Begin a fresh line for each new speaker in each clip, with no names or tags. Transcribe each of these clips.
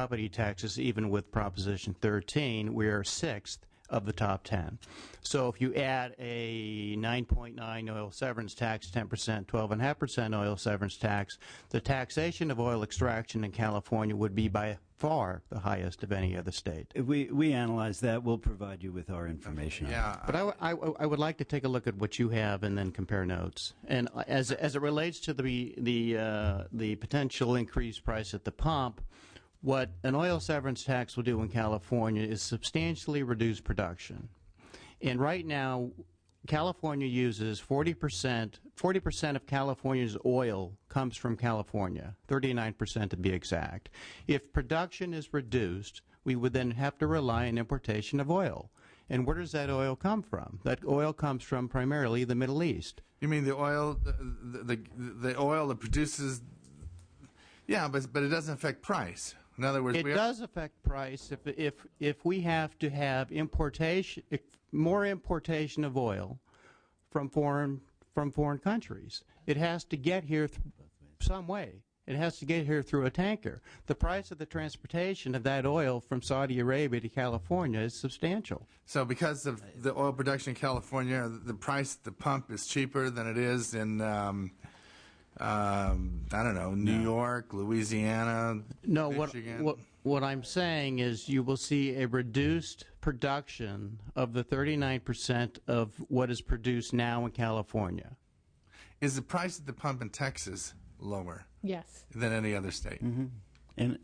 property taxes, even with Proposition 13, we are sixth of the top 10. So if you add a 9.9 oil severance tax, 10%, 12.5% oil severance tax, the taxation of oil extraction in California would be by far the highest of any other state.
We analyze that. We'll provide you with our information.
Yeah, but I would like to take a look at what you have and then compare notes. And as it relates to the potential increased price at the pump, what an oil severance tax will do in California is substantially reduce production. And right now, California uses 40% of California's oil comes from California, 39% to be exact. If production is reduced, we would then have to rely on importation of oil. And where does that oil come from? That oil comes from primarily the Middle East.
You mean the oil, the oil that produces? Yeah, but it doesn't affect price. In other words,
it does affect price if we have to have importation, more importation of oil from foreign countries. It has to get here some way. It has to get here through a tanker. The price of the transportation of that oil from Saudi Arabia to California is substantial.
So because of the oil production in California, the price at the pump is cheaper than it is in I don't know, New York, Louisiana, Michigan.
What I'm saying is you will see a reduced production of the 39% of what is produced now in California.
Is the price at the pump in Texas lower?
Yes.
Than any other state?
Mm-hmm. And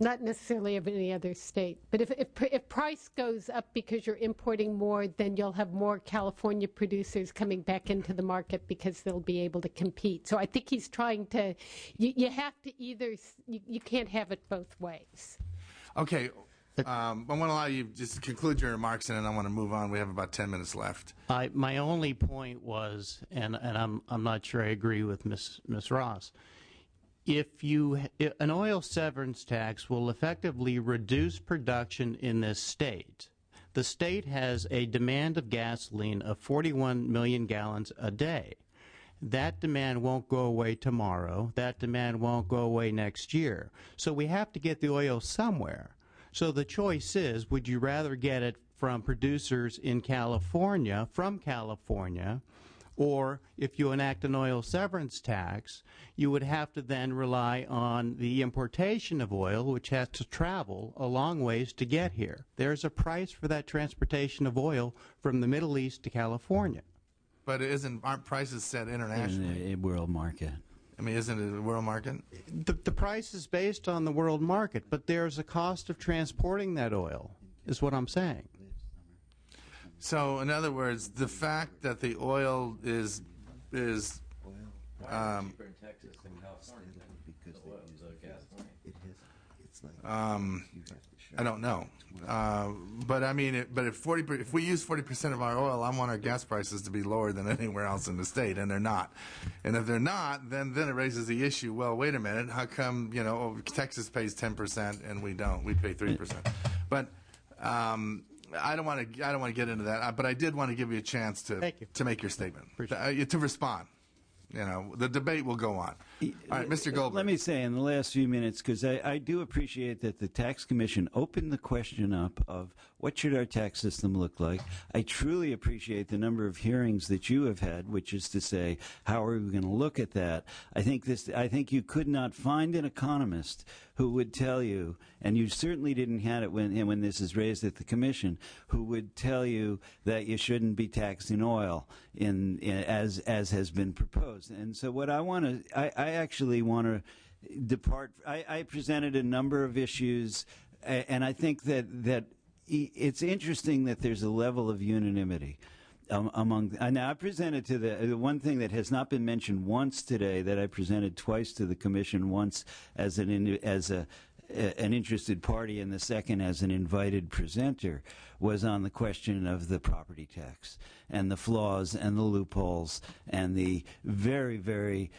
not necessarily of any other state. But if price goes up because you're importing more, then you'll have more California producers coming back into the market because they'll be able to compete. So I think he's trying to, you have to either, you can't have it both ways.
Okay. I want to allow you just to conclude your remarks, and then I want to move on. We have about 10 minutes left.
My only point was, and I'm not sure I agree with Ms. Ross, if an oil severance tax will effectively reduce production in this state. The state has a demand of gasoline of 41 million gallons a day. That demand won't go away tomorrow. That demand won't go away next year. So we have to get the oil somewhere. So the choice is, would you rather get it from producers in California, from California, or if you enact an oil severance tax, you would have to then rely on the importation of oil, which has to travel a long ways to get here. There's a price for that transportation of oil from the Middle East to California.
But aren't prices set internationally?
In a world market.
I mean, isn't it a world market?
The price is based on the world market, but there's a cost of transporting that oil, is what I'm saying.
So, in other words, the fact that the oil is
cheaper in Texas than California because they use gasoline.
I don't know, but I mean, if we use 40% of our oil, I want our gas prices to be lower than anywhere else in the state, and they're not. And if they're not, then it raises the issue. Well, wait a minute, how come Texas pays 10% and we don't? We pay 3%. But I don't want to get into that. But I did want to give you a chance to make your statement, to respond. The debate will go on. All right, Mr. Goldberg.
Let me say in the last few minutes, because I do appreciate that the Tax Commission opened the question up of what should our tax system look like. I truly appreciate the number of hearings that you have had, which is to say, how are we going to look at that? I think you could not find an economist who would tell you, and you certainly didn't have it when this is raised at the Commission, who would tell you that you shouldn't be taxing oil as has been proposed. And so what I actually want to depart. I presented a number of issues, and I think that it's interesting that there's a level of unanimity among. Now I presented to the one thing that has not been mentioned once today, that I presented twice to the Commission, once as an interested party and the second as an invited presenter, was on the question of the property tax and the flaws and the loopholes and the very, very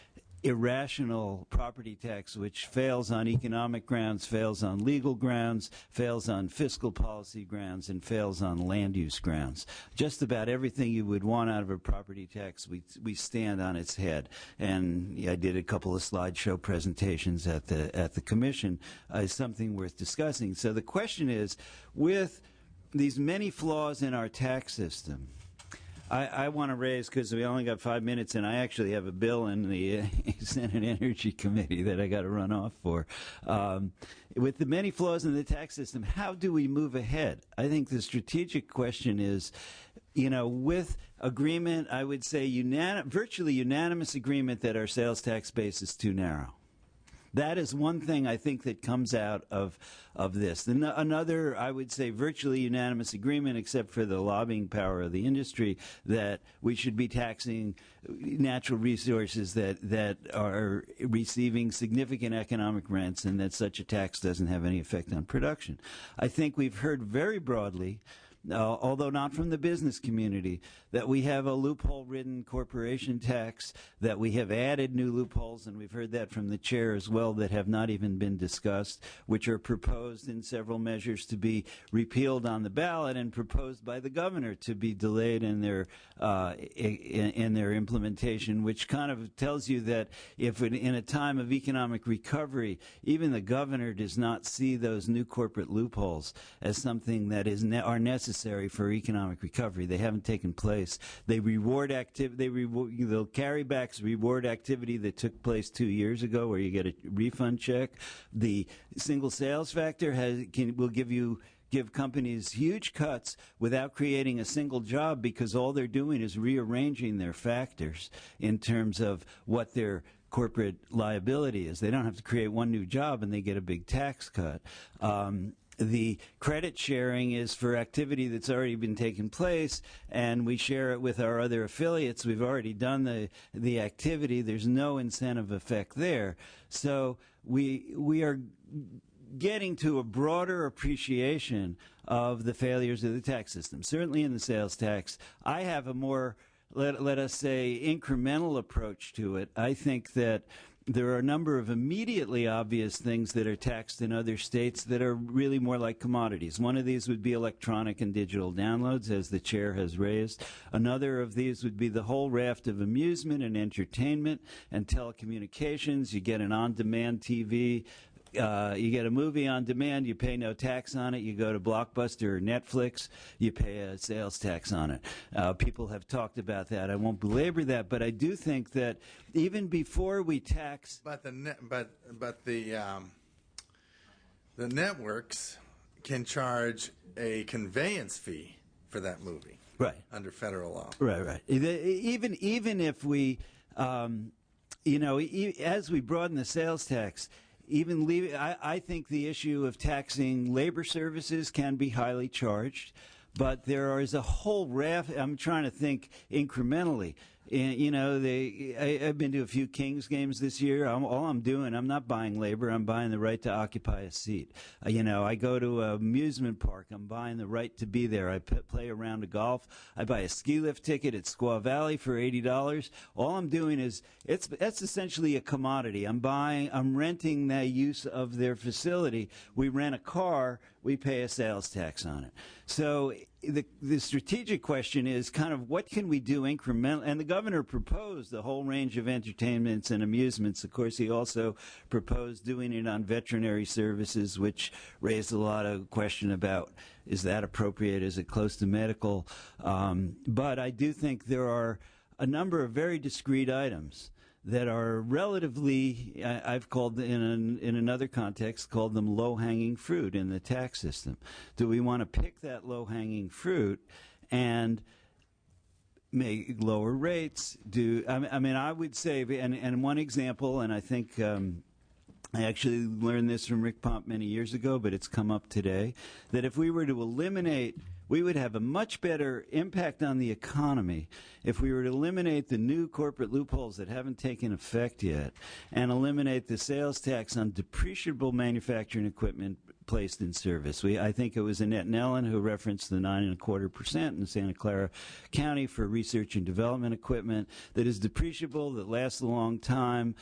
irrational property tax which fails on economic grounds, fails on legal grounds, fails on fiscal policy grounds, and fails on land use grounds. Just about everything you would want out of a property tax, we stand on its head. And I did a couple of slideshow presentations at the commission, is something worth discussing. So the question is, with these many flaws in our tax system, I want to raise, because we only got 5 minutes, and I actually have a bill in the Senate Energy Committee that I got to run off for. With the many flaws in the tax system, how do we move ahead? I think the strategic question is, with agreement, I would say virtually unanimous agreement that our sales tax base is too narrow. That is one thing I think that comes out of this. Another, I would say, virtually unanimous agreement, except for the lobbying power of the industry, that we should be taxing natural resources that are receiving significant economic rents, and that such a tax doesn't have any effect on production. I think we've heard very broadly, although not from the business community, that we have a loophole-ridden corporation tax, that we have added new loopholes, and we've heard that from the chair as well, that have not even been discussed, which are proposed in several measures to be repealed on the ballot and proposed by the governor to be delayed in their implementation, which kind of tells you that if in a time of economic recovery, even the governor does not see those new corporate loopholes as something that are necessary for economic recovery. They haven't taken place. They reward activity. They'll carrybacks reward activity that took place 2 years ago, where you get a refund check. The single sales factor will give companies huge cuts without creating a single job, because all they're doing is rearranging their factors in terms of what their corporate liability is. They don't have to create one new job, and they get a big tax cut. The credit sharing is for activity that's already been taking place, and we share it with our other affiliates. We've already done the activity. There's no incentive effect there. So we are getting to a broader appreciation of the failures of the tax system. Certainly in the sales tax, I have a more, let us say, incremental approach to it. I think that there are a number of immediately obvious things that are taxed in other states that are really more like commodities. One of these would be electronic and digital downloads, as the chair has raised. Another of these would be the whole raft of amusement and entertainment and telecommunications. You get an on-demand TV. You get a movie on demand, you pay no tax on it. You go to Blockbuster or Netflix, you pay a sales tax on it. People have talked about that. I won't belabor that, but I do think that even before we tax,
but the networks can charge a conveyance fee for that movie,
right,
under federal law.
Right. Even if we, as we broaden the sales tax. I think the issue of taxing labor services can be highly charged, but there is a whole raft. I'm trying to think incrementally. I've been to a few Kings games this year. All I'm doing, I'm not buying labor. I'm buying the right to occupy a seat. I go to an amusement park. I'm buying the right to be there. I play a round of golf. I buy a ski lift ticket at Squaw Valley for $80. All I'm doing is that's essentially a commodity. I'm renting the use of their facility. We rent a car. We pay a sales tax on it. So the strategic question is kind of what can we do incremental? And the governor proposed a whole range of entertainments and amusements. Of course, he also proposed doing it on veterinary services, which raised a lot of question about, is that appropriate? Is it close to medical? But I do think there are a number of very discrete items that are relatively, I've called in another context, called them low-hanging fruit in the tax system. Do we want to pick that low-hanging fruit and make lower rates? I would say, and one example, and I think I actually learned this from Rick Pomp many years ago, but it's come up today, that if we were to eliminate, we would have a much better impact on the economy if we were to eliminate the new corporate loopholes that haven't taken effect yet and eliminate the sales tax on depreciable manufacturing equipment, placed in service. I think it was Annette Nellen who referenced the 9.25% in Santa Clara County for research and development equipment that is depreciable, that lasts a long time.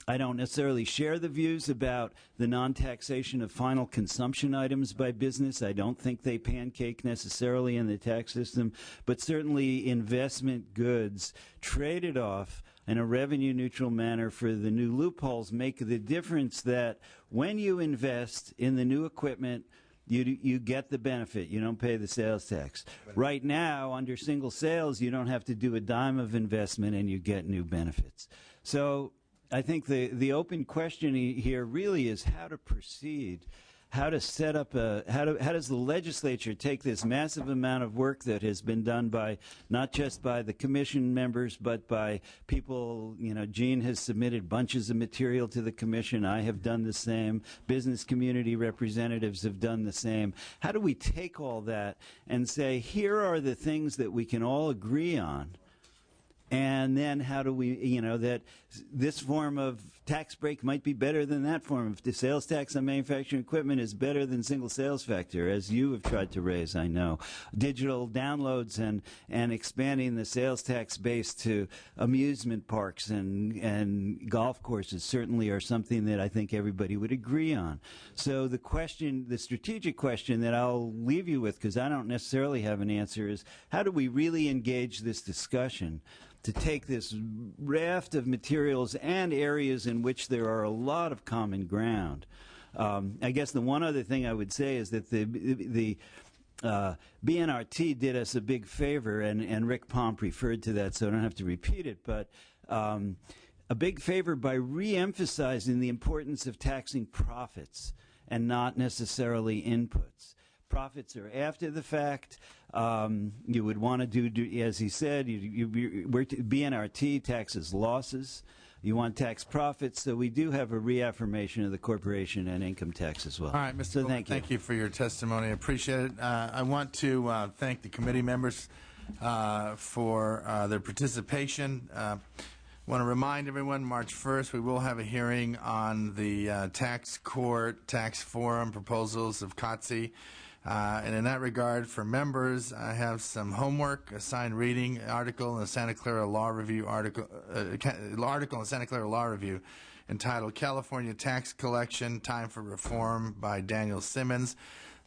I don't necessarily share the views about the non-taxation of final consumption items by business. I don't think they pancake necessarily in the tax system, but certainly investment goods traded off in a revenue-neutral manner for the new loopholes make the difference that when you invest in the new equipment, you get the benefit. You don't pay the sales tax. Right now, under single sales, you don't have to do a dime of investment and you get new benefits. So I think the open question here really is how to proceed, how to set up how does the legislature take this massive amount of work that has been done by not just by the commission members but by people. Gene has submitted bunches of material to the commission. I have done the same. Business community representatives have done the same. How do we take all that and say, here are the things that we can all agree on? And then how do we, that this form of tax break might be better than that form. If the sales tax on manufacturing equipment is better than single sales factor, as you have tried to raise, I know. Digital downloads and expanding the sales tax base to amusement parks and golf courses certainly are something that I think everybody would agree on. So the strategic question that I'll leave you with, because I don't necessarily have an answer, is how do we really engage this discussion to take this raft of materials and areas in which there are a lot of common ground. I guess the one other thing I would say is that the BNRT did us a big favor, and Rick Pomp referred to that, so I don't have to repeat it, but a big favor by re-emphasizing the importance of taxing profits and not necessarily inputs. Profits are after the fact. You would want to do, as he said, BNRT taxes losses. You want tax profits, so we do have a reaffirmation of the corporation and income tax as well.
All right, Mr.
So
thank you for your testimony. I appreciate it. I want to thank the committee members for their participation. I want to remind everyone, March 1st, we will have a hearing on the tax court, tax forum proposals of COTC. And in that regard, for members, I have some homework, assigned reading article in the Santa Clara Law Review article in the Santa Clara Law Review entitled "California Tax Collection: Time for Reform" by Daniel Simmons.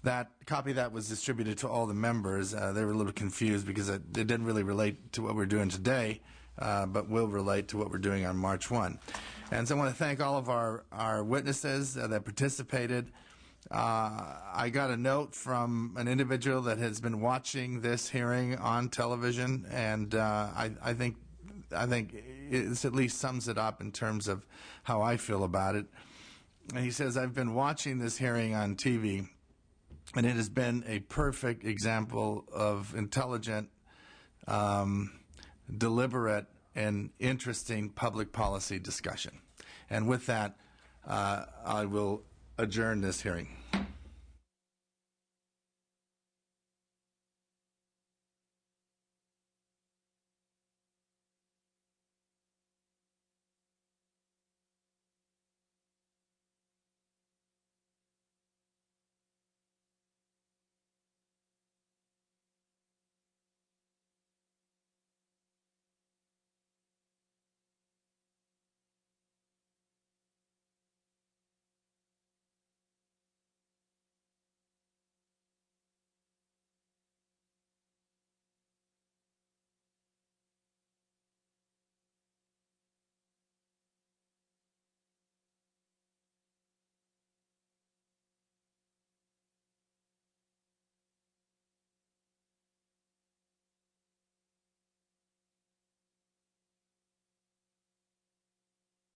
That copy of that was distributed to all the members. They were a little confused because it didn't really relate to what we're doing today, but will relate to what we're doing on March 1. And so I want to thank all of our witnesses that participated. I got a note from an individual that has been watching this hearing on television, and I think it at least sums it up in terms of how I feel about it. And he says, "I've been watching this hearing on TV, and it has been a perfect example of intelligent, deliberate, and interesting public policy discussion." And with that, I will adjourn this hearing.